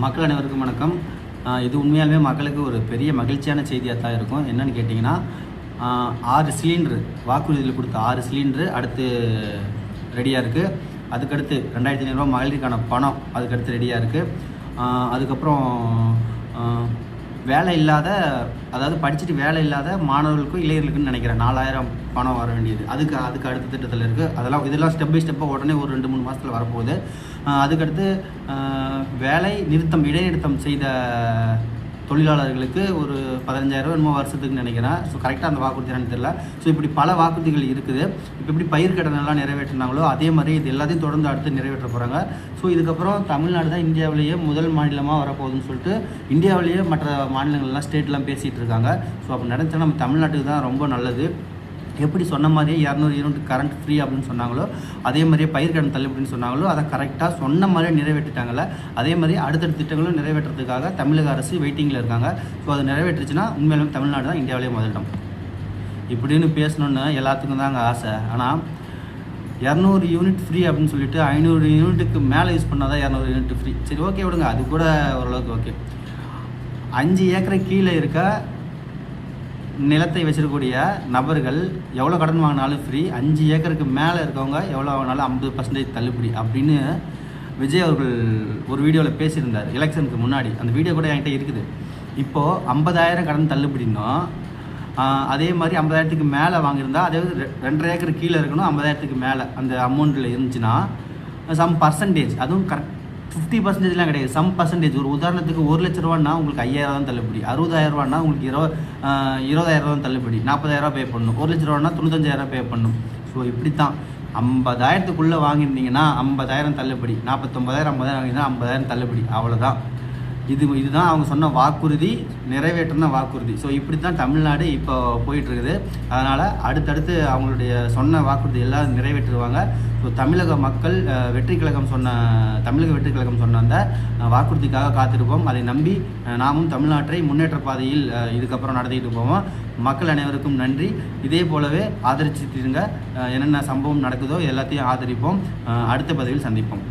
மக்கள் அனைவருக்கும் வணக்கம். இது உண்மையாலுமே மக்களுக்கு ஒரு பெரிய மகிழ்ச்சியான செய்தியாக தான் இருக்கும். என்னென்னு கேட்டிங்கன்னா, 6 சிலிண்டரு வாக்குறுதியில் கொடுத்த 6 சிலிண்டரு அடுத்து ரெடியாக இருக்குது. அதுக்கடுத்து 2500 மகளிருக்கான பணம் அதுக்கடுத்து ரெடியாக இருக்குது. அதுக்கப்புறம் வேலை இல்லாத, அதாவது படிச்சுட்டு வேலை இல்லாத மாணவர்களுக்கும் இளைஞர்களுக்குன்னு நினைக்கிறேன் 4000 பணம் வர வேண்டியது அதுக்கு அடுத்த திட்டத்தில் இருக்குது. இதெல்லாம் ஸ்டெப் பை ஸ்டெப்பாக உடனே ஒரு 2-3 மாதத்தில் வரப்போகுது. அதுக்கடுத்து வேலை நிறுத்தம் இடைநிறுத்தம் செய்த தொழிலாளர்களுக்கு ஒரு 15,000 என்னமோ வருஷத்துக்கு நினைக்கிறேன். ஸோ கரெக்டாக அந்த வாக்குறுதி என்னன்னு தெரியல. ஸோ இப்படி பல வாக்குறுதிகள் இருக்குது. இப்போ எப்படி பயிர்க்கடனெல்லாம் நிறைவேற்றினாங்களோ அதே மாதிரி இது எல்லாத்தையும் தொடர்ந்து அடுத்து நிறைவேற்ற போகிறாங்க. ஸோ இதுக்கப்புறம் தமிழ்நாடு தான் இந்தியாவிலேயே முதல் மாநிலமாக வரப்போகுதுன்னு சொல்லிட்டு இந்தியாவிலேயே மற்ற மாநிலங்கள்லாம் ஸ்டேட்லாம் பேசிகிட்டு இருக்காங்க. ஸோ அப்போ நினச்சா நம்ம தமிழ்நாட்டுக்கு தான் ரொம்ப நல்லது. எப்படி சொன்ன மாதிரியே 200 யூனிட் கரண்ட் ஃப்ரீ அப்படின்னு சொன்னாங்களோ, அதே மாதிரியே பயிர்க்கடன் தள்ளுபடின்னு சொன்னாங்களோ, அதை கரெக்டாக சொன்ன மாதிரியே நிறைவேற்றிட்டாங்கல்ல. அதே மாதிரி அடுத்தடுத்த திட்டங்களும் நிறைவேற்றுறதுக்காக தமிழக அரசு வெயிட்டிங்கில் இருக்காங்க. ஸோ அதை நிறைவேற்றுச்சுன்னா உண்மையிலும் தமிழ்நாடு தான் இந்தியாவிலேயே முதலிடம். இப்படின்னு பேசணுன்னு எல்லாத்துக்கும் தாங்க ஆசை. ஆனால் 200 யூனிட் ஃப்ரீ அப்படின்னு சொல்லிட்டு 500 யூனிட்டுக்கு மேலே யூஸ் பண்ணால் தான் 200 யூனிட் ஃப்ரீ. சரி, ஓகே விடுங்க, அது கூட ஓரளவுக்கு ஓகே. 5 ஏக்கரை கீழே இருக்க நிலத்தை வச்சிருக்கக்கூடிய நபர்கள் எவ்வளோ கடன் வாங்கினாலும் ஃப்ரீ. 5 ஏக்கருக்கு மேலே இருக்கவங்க எவ்வளோ வாங்கினாலும் 50% தள்ளுபடி அப்படின்னு விஜய் அவர்கள் ஒரு வீடியோவில் பேசியிருந்தார் எலெக்ஷனுக்கு முன்னாடி. அந்த வீடியோ கூட என்கிட்ட இருக்குது. இப்போது 50,000 கடன் தள்ளுபடினோம். அதே மாதிரி 50,000க்கு மேலே வாங்கியிருந்தா, அதாவது 2.5 ஏக்கர் கீழே இருக்கணும், 50,000க்கு மேலே அந்த அமௌண்ட்டில் இருந்துச்சுன்னா சம் பர்சன்டேஜ், அதுவும் கரெக்ட் 50%லாம் கிடையாது, சம் பர்சன்டேஜ். ஒரு உதாரணத்துக்கு 1 லட்ச ரூபான்னா உங்களுக்கு 5,000 தான் தள்ளுபடி, 60,000 ரூபான்னா உங்களுக்கு 20,000 தான் தள்ளுபடி, 40,000 பே பண்ணணும். 1 லட்ச ரூபான்னா 95,000 பே பண்ணணும். ஸோ இப்படி தான் 50,000க்குள்ளே வாங்கியிருந்தீங்கன்னா 50,000 தள்ளுபடி, 49,000 50,000 வாங்கியிருந்தா 50,000 தள்ளுபடி, அவ்வளோதான். இதுதான் அவங்க சொன்ன வாக்குறுதி, நிறைவேற்றின வாக்குறுதி. ஸோ இப்படி தான் தமிழ்நாடு இப்போ போயிட்டுருக்குது. அதனால் அடுத்தடுத்து அவங்களுடைய சொன்ன வாக்குறுதி எல்லாம் நிறைவேற்றுவாங்க. ஸோ தமிழக மக்கள் தமிழக வெற்றி கழகம் சொன்ன அந்த வாக்குறுதிக்காக காத்திருப்போம். அதை நம்பி நாமும் தமிழ்நாட்டை முன்னேற்ற பாதையில் இதுக்கப்புறம் நடத்திக்கிட்டு போவோம். மக்கள் அனைவருக்கும் நன்றி. இதே போலவே ஆதரிச்சுட்டுருங்க. என்னென்ன சம்பவம் நடக்குதோ எல்லாத்தையும் ஆதரிப்போம். அடுத்த பதிவில் சந்திப்போம்.